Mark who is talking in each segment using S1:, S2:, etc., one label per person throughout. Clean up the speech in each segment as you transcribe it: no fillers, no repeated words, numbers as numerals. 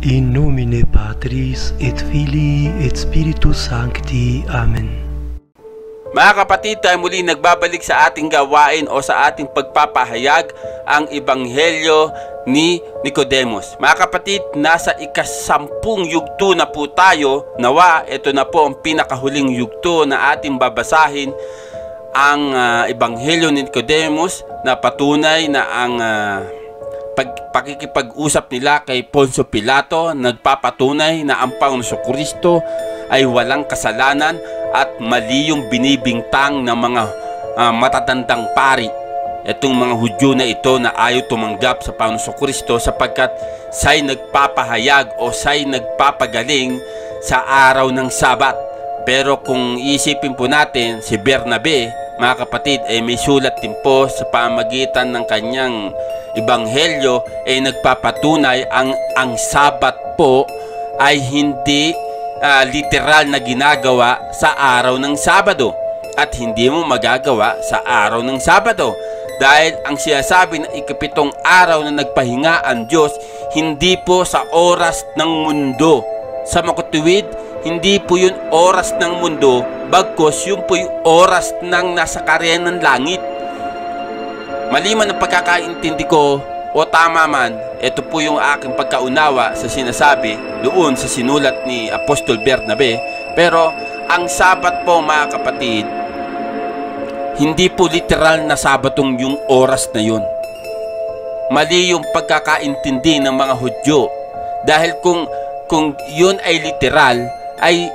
S1: In nomine Patris et Filii et Spiritus Sancti. Amen.
S2: Mga kapatid, tayo muli nagbabalik sa ating gawain o sa ating pagpapahayag ang Ebanghelyo ni Nicodemus. Mga kapatid, nasa ikasampung yugto na po tayo. Nawa, ito na po ang pinakahuling yugto na ating babasahin, ang Ebanghelyo ni Nicodemus, na patunay na ang pakikipag-usap nila kay Poncio Pilato nagpapatunay na ang Panginoong Kristo ay walang kasalanan at mali yung binibintang ng mga matatandang pari. Itong mga Hudyo na ito na ayaw tumanggap sa Panginoong Kristo sapagkat siya'y nagpapahayag o siya'y nagpapagaling sa araw ng Sabat. Pero kung iisipin po natin, si Bernabe, mga kapatid, ay may sulat din po sa pamagitan ng kanyang Ebanghelyo ay nagpapatunay ang Sabat po ay hindi literal na ginagawa sa araw ng Sabado at hindi mo magagawa sa araw ng Sabado dahil ang sinasabi na ikapitong araw na nagpahinga ang Diyos hindi po sa oras ng mundo. Sa makatuwid, hindi po yun oras ng mundo, bagkus yun po yung oras ng nasa karyan ng langit. Mali man ang pagkakaintindi ko o tama man, ito po yung aking pagkaunawa sa sinasabi doon sa sinulat ni Apostol Bernabe. Pero ang Sabat po, mga kapatid, hindi po literal na Sabatong yung oras na yun. Mali yung pagkakaintindi ng mga Hudyo. Dahil kung yun ay literal, ay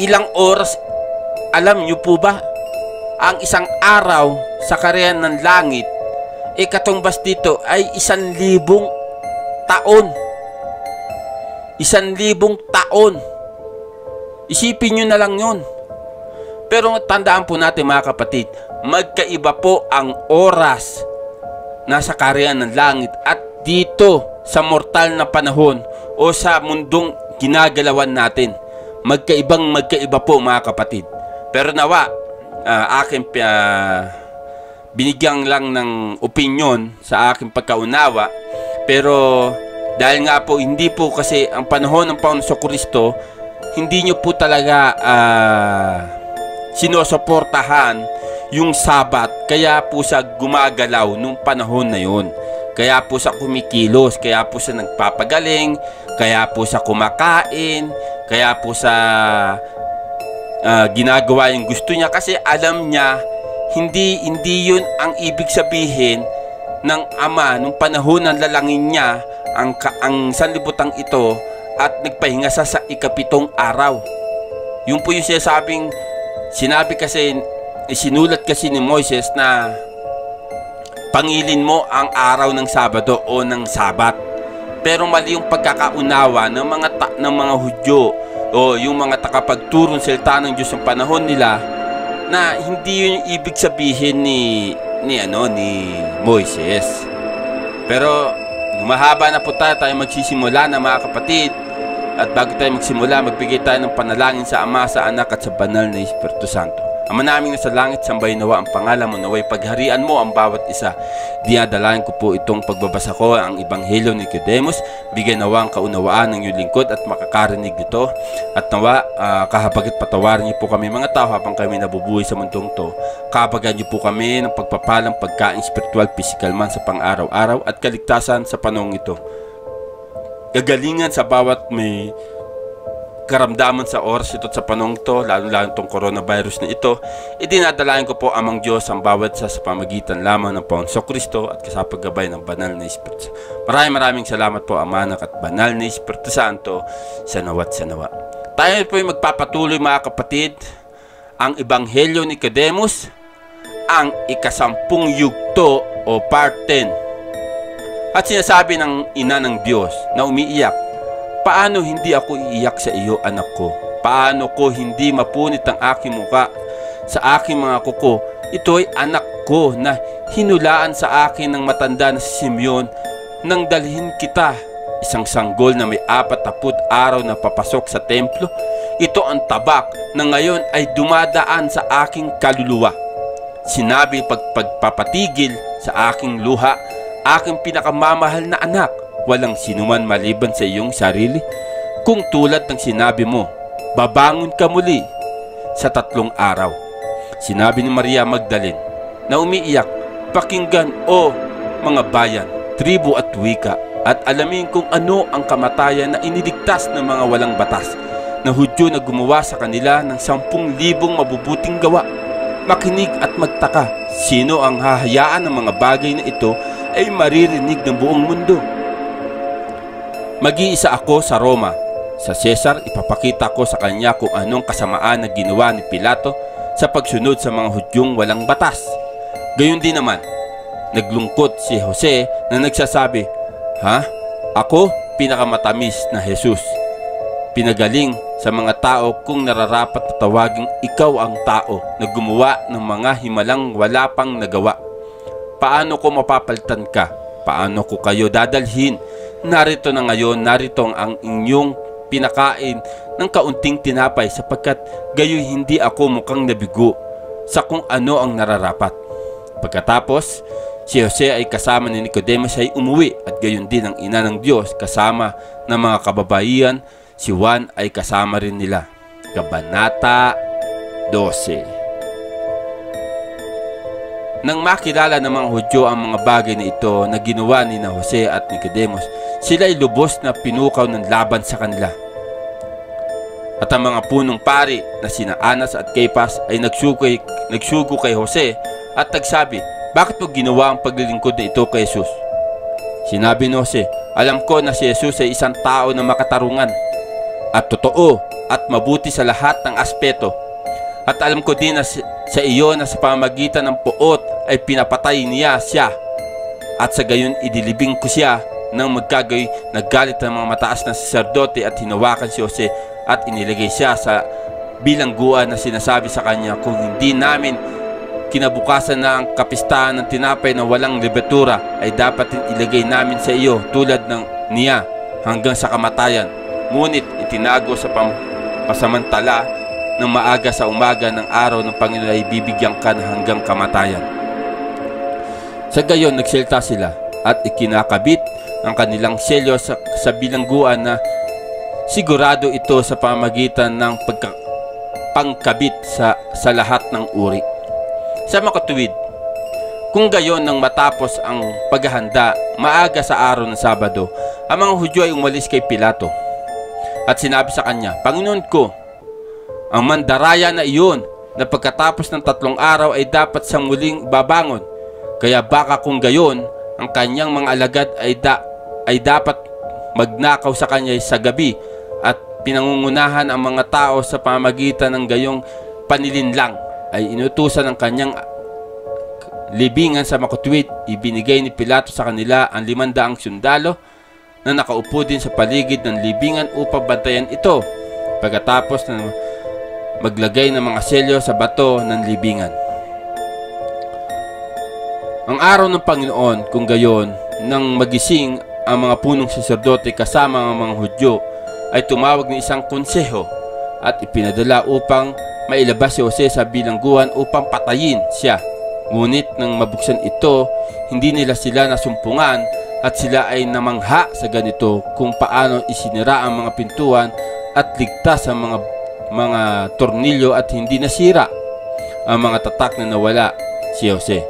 S2: ilang oras, alam nyo po ba? Ang isang araw sa karyan ng langit, katumbas dito ay 1,000 taon. 1,000 taon. Isipin nyo na lang yun. Pero tandaan po natin, mga kapatid, magkaiba po ang oras nasa karyan ng langit at dito sa mortal na panahon o sa mundong ginagalawan natin. Magkaiba po, mga kapatid. Pero nawa, aking binigyan lang ng opinyon sa aking pagkaunawa. Pero dahil nga po hindi po kasi ang panahon ng Panginoong Kristo, hindi nyo po talaga sinusuportahan yung Sabat, kaya po sa gumagalaw nung panahon na yun. Kaya po sa kumikilos, kaya po sa nagpapagaling, kaya po sa kumakain, kaya po sa ginagawa yung gusto niya kasi alam niya hindi yun ang ibig sabihin ng Ama nung panahon ng lalangin niya ang sanlibutan ito at nagpahinga sa ikapitong araw. Yun po yung sinabi kasi, sinulat kasi ni Moises na pangilin mo ang araw ng Sabado o ng Sabat. Pero mali yung pagkakaunawa ng mga Hudyo o yung mga takapagturo ng salita ng Diyos ng panahon nila, na hindi yun yung ibig sabihin ni Moises. Pero mahaba na po tayo magsisimula na, mga kapatid. At bago tayo magsimula, magbigay tayo ng panalangin sa Ama, sa Anak at sa Banal na Espiritu Santo. Ama naming nasa langit, sambahin nawa ang pangalan mo, naway pagharian mo ang bawat isa. Dinadalayan ko po itong pagbabasa ko, ang Ebanghelyo ni Nicodemus. Bigyan nawa ang kaunawaan ng iyong lingkod at makakarinig nito. At nawa, kahabagit patawarin niyo po kami mga tao habang kami nabubuhay sa mundong to. Kahabagan niyo po kami ng pagpapalang pagkain spiritual, physical man sa pang-araw-araw at kaligtasan sa panahong ito. Gagalingan sa bawat may karamdaman sa oras ito at sa panahong ito, lalo-lalo itong coronavirus na ito. Idinadalayan ko po, Amang Diyos, ang bawat sa pamagitan lamang ng Panginoong Kristo at kasapaggabay ng Banal na Espiritu. Maraming salamat po, Ama, Anak at Banal na Espiritu Santo, sa nawa't sa nawa. Tayo po ay magpapatuloy, mga kapatid, ang Ebanghelyo ni Nicodemus, ang ikasampung yugto o part 10. At sinasabi ng ina ng Diyos na umiiyak, paano hindi ako iiyak sa iyo, anak ko? Paano ko hindi mapunit ang aking muka sa aking mga kuko? Ito'y anak ko na hinulaan sa akin ng matanda na si Simeon nang dalhin kita. Isang sanggol na may 40 araw na papasok sa templo. Ito ang tabak na ngayon ay dumadaan sa aking kaluluwa. Sinabi pagpapatigil sa aking luha, aking pinakamamahal na anak, walang sinuman maliban sa iyong sarili? Kung tulad ng sinabi mo, babangon ka muli sa 3 araw. Sinabi ni Maria Magdalene na umiiyak, pakinggan o mga bayan, tribo at wika, at alamin kung ano ang kamatayan na iniligtas ng mga walang batas na Hudyo na gumawa sa kanila ng 10,000 mabubuting gawa. Makinig at magtaka, sino ang hahayaan ng mga bagay na ito ay maririnig ng buong mundo. Mag-iisa ako sa Roma. Sa Cesar, ipapakita ko sa kanya kung anong kasamaan na ginawa ni Pilato sa pagsunod sa mga Hudyong walang batas. Gayon din naman, naglungkot si Jose na nagsasabi, "Ha? Ako, pinakamatamis na Jesus. Pinagaling sa mga tao kung nararapat na tawaging ikaw ang tao na gumawa ng mga himalang wala pang nagawa. Paano ko mapapalitan ka? Paano ko kayo dadalhin? Narito na ngayon, narito ang inyong pinakain ng kaunting tinapay sapagkat gayoy hindi ako mukhang nabigo sa kung ano ang nararapat." Pagkatapos, si Jose ay kasama ni Nicodemus ay umuwi at gayon din ang ina ng Diyos kasama ng mga kababaihan. Si Juan ay kasama rin nila. Kabanata 12. Nang makilala ng mga Hudyo ang mga bagay na ito na ginawa ni na Jose at Nicodemus, sila ay lubos na pinukaw ng laban sa kanila. At ang mga punong pari na sina Anas at Caiphas ay nagsugo kay Jose at nagsabi, "Bakit mo ginawa ang paglilingkod na ito kay Jesus?" Sinabi ni Jose, "Alam ko na si Jesus ay isang tao na makatarungan at totoo at mabuti sa lahat ng aspeto. At alam ko din na sa iyo na sa pamamagitan ng puot ay pinapatay niya siya. At sa gayon idilibing ko siya nang magkagay naggalit ng mga mataas na saserdote at hinawakan si Jose at inilagay siya sa bilangguan na sinasabi sa kanya, kung hindi namin kinabukasan na ang kapistahan ng tinapay na walang lebatura ay dapat ilagay namin sa iyo tulad ng niya hanggang sa kamatayan. Ngunit itinago sa pasamantala ng maaga sa umaga ng araw ng Panginoon ay bibigyan ka na hanggang kamatayan." Sa gayon nagsalita sila at ikinakabit ang kanilang selyo sa bilangguan na sigurado ito sa pamamagitan ng pangkabit sa lahat ng uri. Sa makatuwid, kung gayon nang matapos ang paghahanda, maaga sa araw ng Sabado, ang mga Hudyo ay umalis kay Pilato at sinabi sa kanya, "Panginoon ko, ang mandaraya na iyon na pagkatapos ng 3 araw ay dapat sa muling babangon. Kaya baka kung gayon, ang kanyang mga alagad ay dapat magnakaw sa kanya sa gabi at pinangungunahan ang mga tao sa pamamagitan ng gayong panilinlang ay inutusan ng kanyang libingan sa makatuwid." Ibinigay ni Pilato sa kanila ang 500 sundalo na nakaupo din sa paligid ng libingan upang bantayan ito, pagkatapos na maglagay ng mga selyo sa bato ng libingan. Ang araw ng Panginoon, kung gayon, nang magising ang mga punong saserdote kasama ang mga Hudyo, ay tumawag ng isang konseho at ipinadala upang mailabas si Jose sa bilangguan upang patayin siya. Ngunit nang mabuksan ito, hindi nila sila nasumpungan at sila ay namangha sa ganito kung paano isinira ang mga pintuan at ligtas ang mga tornilyo at hindi nasira ang mga tatak na nawala si Jose.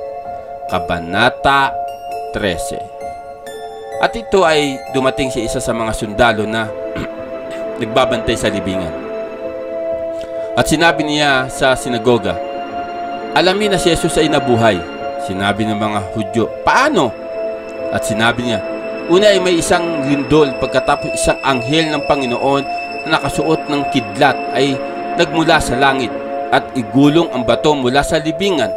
S2: Kabanata 13. At ito ay dumating si isa sa mga sundalo na nagbabantay sa libingan. At sinabi niya sa sinagoga, "Alamin na si Jesus ay nabuhay." Sinabi ng mga Hudyo, "Paano?" At sinabi niya, "Una ay may isang lindol, pagkatapos isang anghel ng Panginoon na nakasuot ng kidlat ay nagmula sa langit at igulong ang bato mula sa libingan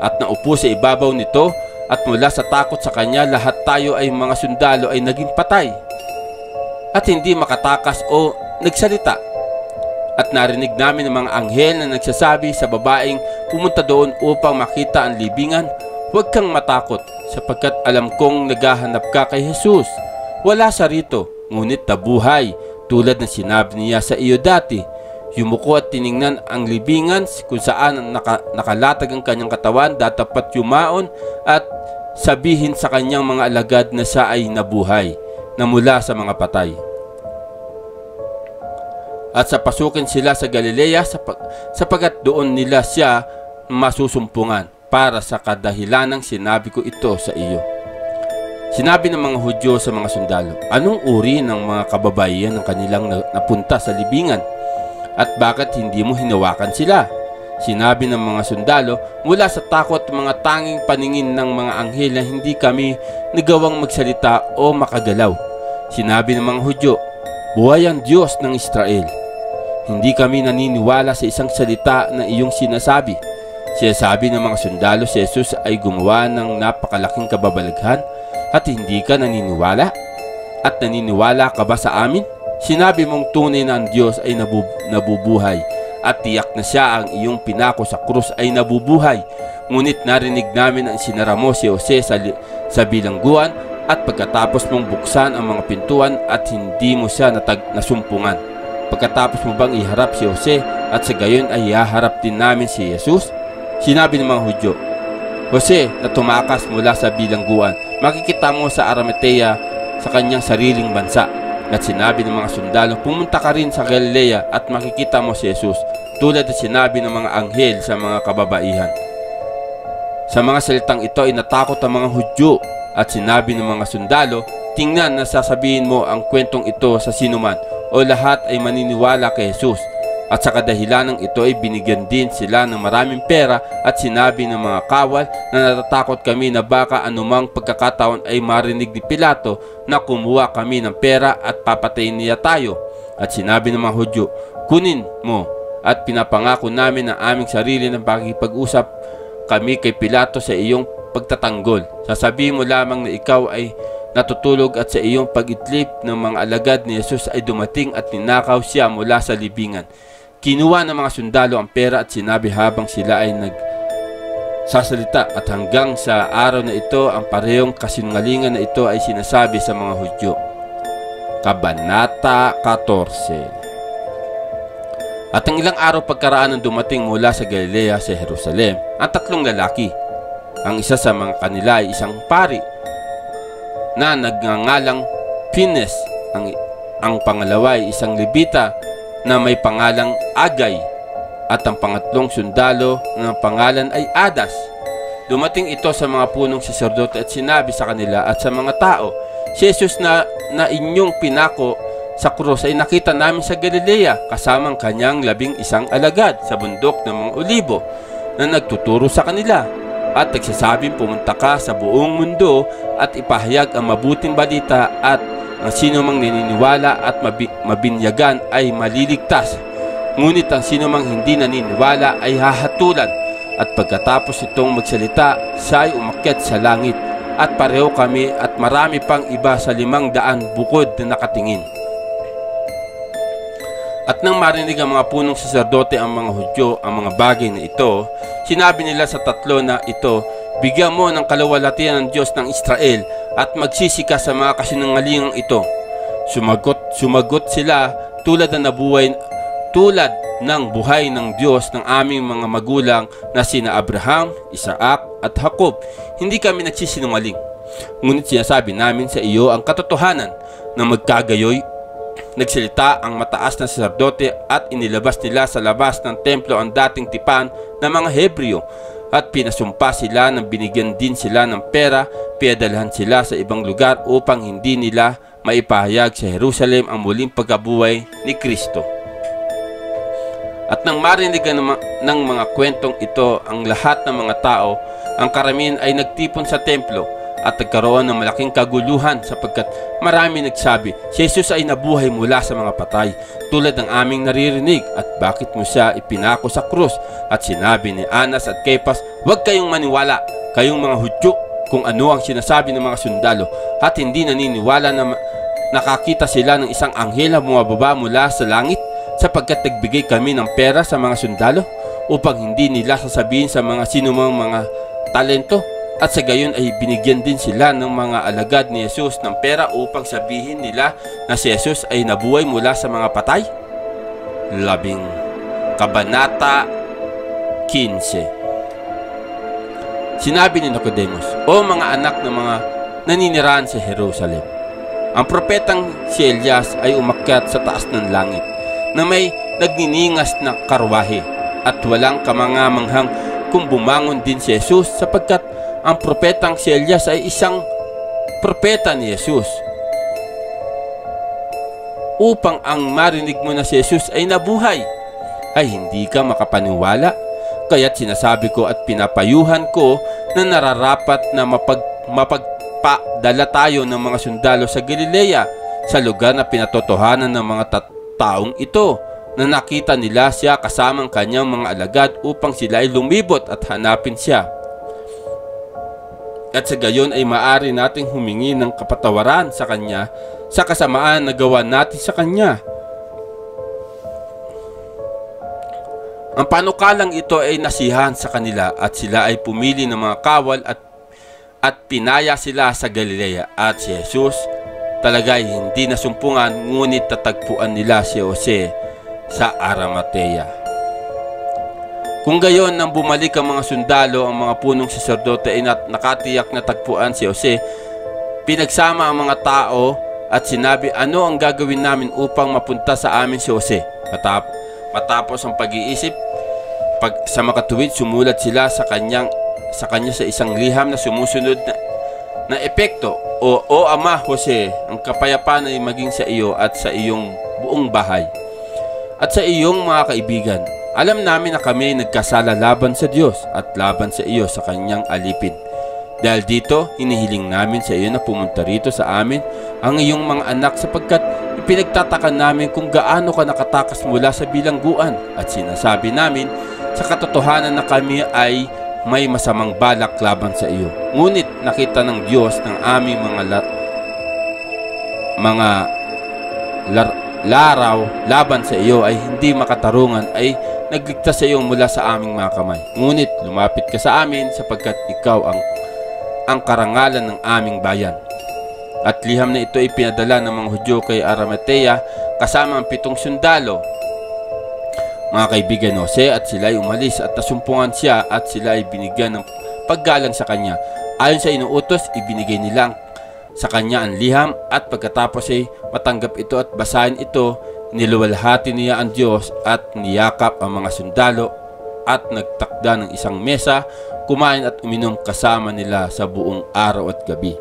S2: at naupo sa ibabaw nito, at mula sa takot sa kanya lahat tayo ay mga sundalo ay naging patay at hindi makatakas o nagsalita. At narinig namin ng mga anghel na nagsasabi sa babaeng pumunta doon upang makita ang libingan, 'Huwag kang matakot, sapagkat alam kong naghahanap ka kay Jesus. Wala sa rito, ngunit nabuhay tulad ng sinabi niya sa iyo dati." Yumuko at tiningnan ang libingan kung saan nakalatag ang kanyang katawan, datapat yumaon at sabihin sa kanyang mga alagad na siya ay nabuhay. na mula sa mga patay. At sa pasukin sila sa Galilea sapagat doon nila siya masusumpungan para sa kadahilanang sinabi ko ito sa iyo. Sinabi ng mga Hudyo sa mga sundalo, anong uri ng mga kababaihan ng kanilang napunta sa libingan? At bakit hindi mo hinawakan sila? Sinabi ng mga sundalo, mula sa takot mga tanging paningin ng mga anghel na hindi kami nagawang magsalita o makagalaw. Sinabi ng mga Hudyo, buhay ang Diyos ng Israel. Hindi kami naniniwala sa isang salita na iyong sinasabi. Sinasabi ng mga sundalo si Jesus ay gumawa ng napakalaking kababalaghan at hindi ka naniniwala? At naniniwala ka ba sa amin? Sinabi mong tunay na ang Diyos ay nabubuhay at tiyak na siya ang iyong pinako sa krus ay nabubuhay. Ngunit narinig namin ang sinara mo si Jose sa bilangguan at pagkatapos mong buksan ang mga pintuan at hindi mo siya nasumpungan. Pagkatapos mo bang iharap si Jose at sa gayon ay ihaharap din namin si Jesus? Sinabi ng mga Hudyo, Jose na tumakas mula sa bilangguan, makikita mo sa Arimatea sa kanyang sariling bansa. At sinabi ng mga sundalo, pumunta ka rin sa Galilea at makikita mo si Jesus, tulad na sinabi ng mga anghel sa mga kababaihan. Sa mga salitang ito ay natakot ang mga Hudyo at sinabi ng mga sundalo, tingnan na sasabihin mo ang kwentong ito sa sinuman o lahat ay maniniwala kay Jesus. At sa kadahilanang ito ay binigyan din sila ng maraming pera at sinabi ng mga kawal na natatakot kami na baka anumang pagkakataon ay marinig ni Pilato na kumuha kami ng pera at papatayin niya tayo. At sinabi ng mga Hudyo, kunin mo at pinapangako namin ang aming sarili ng pakikipag-usap kami kay Pilato sa iyong pagtatanggol. Sasabihin mo lamang na ikaw ay natutulog at sa iyong pag-itlip ng mga alagad ni Jesus ay dumating at ninakaw siya mula sa libingan. Kinuha ng mga sundalo ang pera at sinabi habang sila ay nagsasalita at hanggang sa araw na ito ang parehong kasinungalingan na ito ay sinasabi sa mga Hudyo. Kabanata 14. At ang ilang araw pagkaraan ng dumating mula sa Galilea sa Jerusalem ang tatlong lalaki. Ang isa sa mga kanila ay isang pari na nagngangalang Pines. Ang pangalawa ay isang Levita na may pangalang Agay at ang pangatlong sundalo na pangalan ay Adas. Dumating ito sa mga punong saserdote at sinabi sa kanila at sa mga tao, si Jesus na inyong pinako sa krus ay nakita namin sa Galilea kasamang kanyang 11 alagad sa bundok ng mga Olibo na nagtuturo sa kanila at nagsasabing pumunta ka sa buong mundo at ipahayag ang mabuting balita at ang sino mang naniniwala at mabinyagan ay maliligtas. Ngunit ang sino mang hindi naniniwala ay hahatulan. At pagkatapos itong magsalita, siya ay umakyat sa langit. At pareho kami at marami pang iba sa 500 bukod na nakatingin. At nang marinig ang mga punong saserdote ang mga Hudyo ang mga bagay na ito, sinabi nila sa tatlo na ito, bigyan mo ng kaluwalhatian ng Diyos ng Israel at magsisika sa mga kasinungalingang ito. Sumagot sila tulad ng buhay ng Diyos ng aming mga magulang na sina Abraham, Isaac at Jacob. Hindi kami nagsisinungaling. Ngunit sinasabi namin sa iyo ang katotohanan na magkagayoy. Nagsalita ang mataas na saserdote at inilabas nila sa labas ng templo ang dating tipan ng mga Hebreo. At pinasumpa sila nang binigyan din sila ng pera, pinadalhan sila sa ibang lugar upang hindi nila maipahayag sa Jerusalem ang muling pagkabuhay ni Kristo. At nang marinig ng mga kwentong ito ang lahat ng mga tao, ang karamihan ay nagtipon sa templo at nagkaroon ng malaking kaguluhan sapagkat marami nagsabi, si Jesus ay nabuhay mula sa mga patay tulad ng aming naririnig at bakit mo siya ipinako sa krus? At sinabi ni Anas at Kefas, huwag kayong maniwala, kayong mga Hudyo, kung ano ang sinasabi ng mga sundalo at hindi naniniwala na nakakita sila ng isang anghel na bumababa mula sa langit sapagkat nagbigay kami ng pera sa mga sundalo upang hindi nila sasabihin sa mga sinumang mga talento. At sa gayon ay binigyan din sila ng mga alagad ni Jesus ng pera upang sabihin nila na si Jesus ay nabuhay mula sa mga patay. Kabanata 15. Sinabi ni Nicodemus, o mga anak ng mga naninirahan sa Jerusalem, Ang propetang si Elias ay umakyat sa taas ng langit na may nagniningas na karwahe at walang kamangamanghang kung bumangon din si Jesus, sapagkat ang propetang si Elias ay isang propeta ni Jesus. Upang ang marinig mo na si Jesus ay nabuhay, ay hindi ka makapaniwala. Kaya't sinasabi ko at pinapayuhan ko na nararapat na mapagpadala tayo ng mga sundalo sa Galilea, sa lugar na pinatotohanan ng mga taong ito, na nakita nila siya kasamang kanyang mga alagad, upang sila ay lumibot at hanapin siya. At sa gayon ay maaari nating humingi ng kapatawaran sa kanya sa kasamaan na gawa natin sa kanya. Ang panukalang ito ay nasihan sa kanila, at sila ay pumili ng mga kawal at pinaya sila sa Galilea. At si Jesus talaga ay hindi nasumpungan, ngunit tatagpuan nila si Jose sa Arimatea. Kung gayon, nang bumalik ang mga sundalo, ang mga punong saserdote ay nakatiyak na tagpuan si Jose. Pinagsama ang mga tao at sinabi, ano ang gagawin namin upang mapunta sa amin si Jose? Matapos ang pag-iisip, sa makatuwid, sumulat sila sa kanya sa isang liham na sumusunod na epekto. O Ama Jose, ang kapayapaan ay maging sa iyo at sa iyong buong bahay at sa iyong mga kaibigan. Alam namin na kami nagkasala laban sa Diyos at laban sa iyo sa kanyang alipin. Dahil dito, hinihiling namin sa iyo na pumunta rito sa amin ang iyong mga anak, sapagkat ipinagtataka namin kung gaano ka nakatakas mula sa bilangguan, at sinasabi namin sa katotohanan na kami ay may masamang balak laban sa iyo. Ngunit nakita ng Diyos ng aming laraw laban sa iyo ay hindi makatarungan, ay nagligtas sa iyo mula sa aming mga kamay. Ngunit lumapit ka sa amin, sapagkat ikaw ang karangalan ng aming bayan. At liham na ito ay pinadala ng mga Hudyo kay Arimatea kasama ang 7 sundalo, mga kaibigan ni Jose, at sila ay umalis at nasumpungan siya, at sila ay binigyan ng paggalang sa kanya. Ayon sa inuutos, ibinigay nila sa kanya ang liham, at pagkatapos ay matanggap ito at basahin ito, niluwalhati niya ang Diyos at niyakap ang mga sundalo, at nagtakda ng isang mesa, kumain at uminom kasama nila sa buong araw at gabi.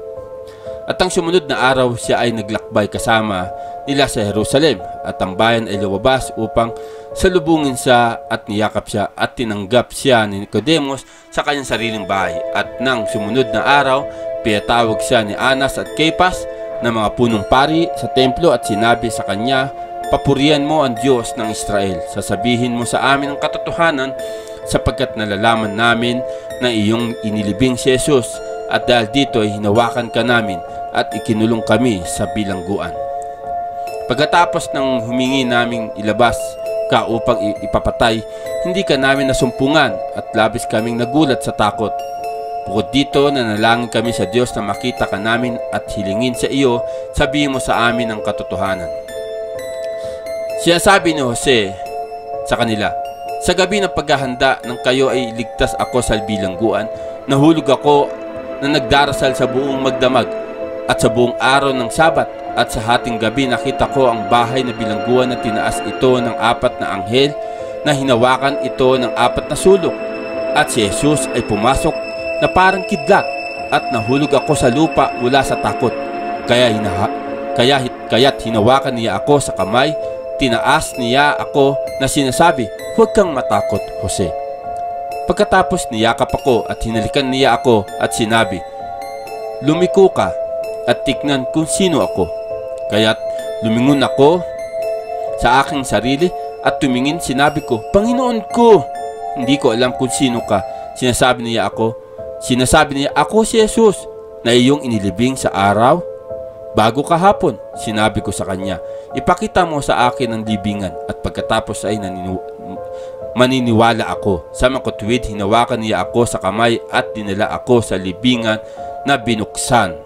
S2: At ang sumunod na araw, siya ay naglakbay kasama nila sa Jerusalem, at ang bayan ay lumabas upang salubungin siya, at niyakap siya at tinanggap siya ni Nicodemos sa kanyang sariling bahay. At nang sumunod na araw, pinatawag siya ni Anas at Kefas na mga punong pari sa templo, at sinabi sa kanya, papurihan mo ang Diyos ng Israel. Sasabihin mo sa amin ang katotohanan, sapagkat nalalaman namin na iyong inilibing si Jesus, at dahil dito ay hinawakan ka namin at ikinulong kami sa bilangguan. Pagkatapos ng humingi naming ilabas ka upang ipapatay, hindi ka namin nasumpungan, at labis kaming nagulat sa takot. Bukod dito, nanalangin kami sa Diyos na makita ka namin at hilingin sa iyo, sabihin mo sa amin ang katotohanan. Sinasabi ni Jose sa kanila, sa gabi ng paghahanda ng kayo ay ligtas ako sa bilangguan. Nahulog ako na nagdarasal sa buong magdamag at sa buong araw ng Sabat, at sa hating gabi nakita ko ang bahay na bilangguan na tinaas ito ng 4 na anghel, na hinawakan ito ng 4 na sulok. At si Jesus ay pumasok na parang kidlat, at nahulog ako sa lupa mula sa takot. Kaya't hinawakan niya ako sa kamay, tinaas niya ako na sinasabi, huwag kang matakot, Jose. Pagkatapos niyakap ako at hinalikan niya ako at sinabi, lumiko ka at tignan kung sino ako. Kaya't lumingon ako sa aking sarili at tumingin, sinabi ko, Panginoon ko, hindi ko alam kung sino ka. Sinasabi niya, ako si Jesus na iyong inilibing sa araw. Bago kahapon, sinabi ko sa kanya, ipakita mo sa akin ang libingan, at pagkatapos ay maniniwala ako. Sa makatuwid, hinawakan niya ako sa kamay at dinala ako sa libingan na binuksan.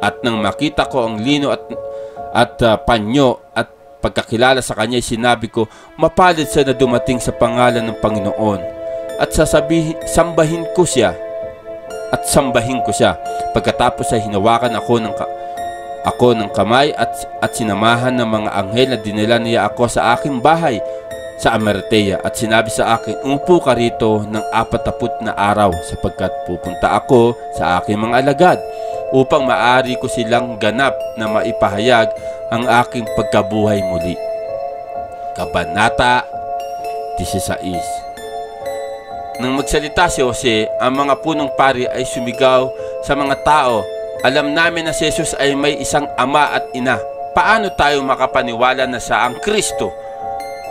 S2: At nang makita ko ang lino at panyo at pagkakilala sa kanya, sinabi ko, mapalad siya na dumating sa pangalan ng Panginoon. At sambahin ko siya. Pagkatapos ay hinawakan ako ako ng kamay at sinamahan ng mga anghel na dinala niya ako sa aking bahay sa Amartea at sinabi sa akin, umupo ka rito ng 40 na araw sapagkat pupunta ako sa aking mga alagad upang maari ko silang ganap na maipahayag ang aking pagkabuhay muli. Kabanata 16. Nang magsalita si Jose, ang mga punong pari ay sumigaw sa mga tao, alam namin na si Jesus ay may isang ama at ina. Paano tayo makapaniwala na siya ang Kristo?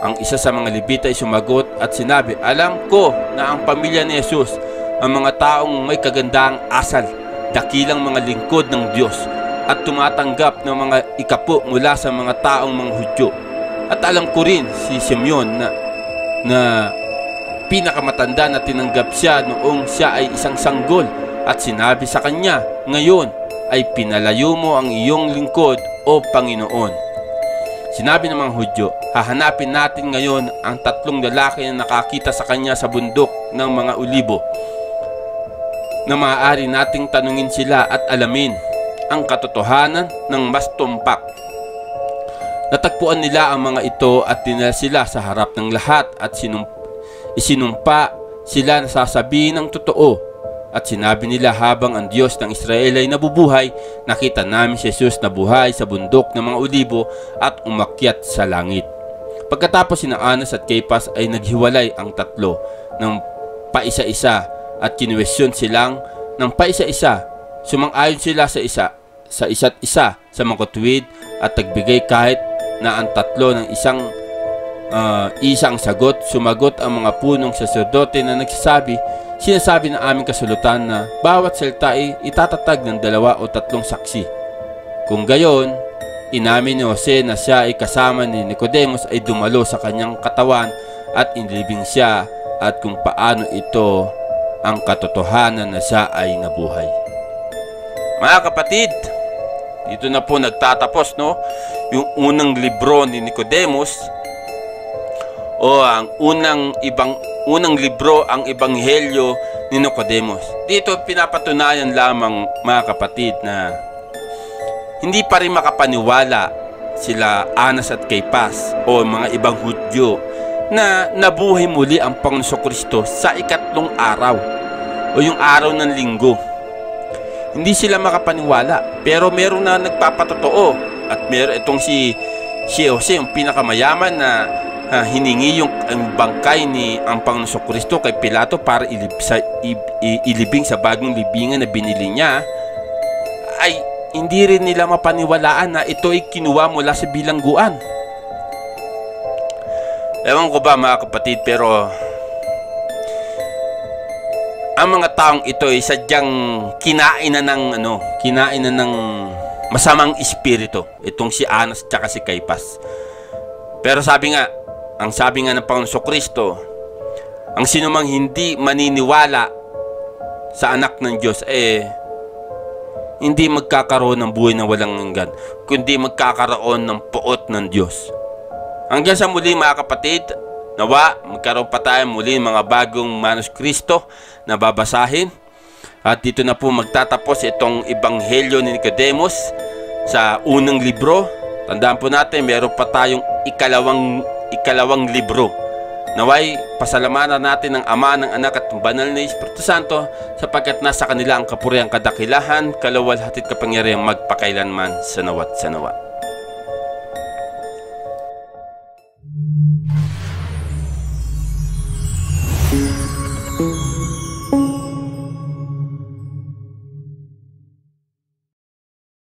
S2: Ang isa sa mga Levita ay sumagot at sinabi, alam ko na ang pamilya ni Jesus, ang mga taong may kagandaang asal, dakilang mga lingkod ng Diyos, at tumatanggap ng mga ikapo mula sa mga taong mga Hudyo. At alam ko rin si Simeon na pinakamatanda na tinanggap siya noong siya ay isang sanggol at sinabi sa kanya, ngayon ay pinalayo mo ang iyong lingkod o Panginoon. Sinabi ng mga Hudyo, hahanapin natin ngayon ang 3 lalaki na nakakita sa kanya sa bundok ng mga Olibo na maaari nating tanungin sila at alamin ang katotohanan ng mas tumpak. Natagpuan nila ang mga ito at dinala sila sa harap ng lahat at isinumpa sila na sasabihin ng totoo. At sinabi nila, habang ang Diyos ng Israel ay nabubuhay, nakita namin si Jesus na buhay sa bundok ng mga Olibo at umakyat sa langit. Pagkatapos sina Anas at Caiphas ay naghiwalay ang 3 ng paisa-isa at kinuwestiyon silang ng paisa-isa. Sumang-ayon sila sa isa't isa sa mga tuwid at nagbigay kahit na ang 3 ng isang sagot. Sumagot ang mga punong saserdote na sinasabi ng aming kasulutan na bawat salita ay itatatag ng 2 o 3 saksi. Kung gayon, inamin ni Jose na siya ay kasama ni Nicodemus ay dumalo sa kanyang katawan at inilibing siya at kung paano ito ang katotohanan na siya ay nabuhay. Mga kapatid, dito na po nagtatapos yung unang libro ni Nicodemus o ang unang libro, ang Ebanghelyo ni Nicodemus. Dito pinapatunayan lamang, mga kapatid, na hindi pa rin makapaniwala sila Anas at Caiphas o mga ibang Hudyo na nabuhay muli ang Panginoong Kristo sa 2nd araw o yung araw ng linggo. Hindi sila makapaniwala, pero meron na nagpapatotoo at meron itong si Jose, yung pinakamayaman na hiningi yung bangkay ni ang Panginoong Kristo kay Pilato para ilibing sa bagong libingan na binili niya, ay hindi rin nila mapaniwalaan na ito ay kinuha mula sa bilangguan. Ewan ko ba, mga kapatid, pero ang mga taong ito ay sadyang kinainan ng masamang espiritu, itong si Anas at si Caiphas. Pero ang sabi nga ng Panginoong Kristo, ang sinumang hindi maniniwala sa anak ng Diyos hindi magkakaroon ng buhay na walang hanggan, kundi magkakaroon ng puot ng Diyos. Hanggang sa muli, mga kapatid, nawa magkaroon pa tayo muli mga bagong manuskrito na babasahin. At dito na po magtatapos itong Ebanghelyo ni Nicodemus sa unang libro. Tandaan po natin, meron pa tayong ikalawang libro. Naway pasalamatan natin ng Ama, ng Anak at ng Banal na Espiritu Santo, sapagkat nasa kanila ang kapurihan, kadakilahan, kalawalhati at kapangyarihang magpakailanman, sa nawat sa nawat.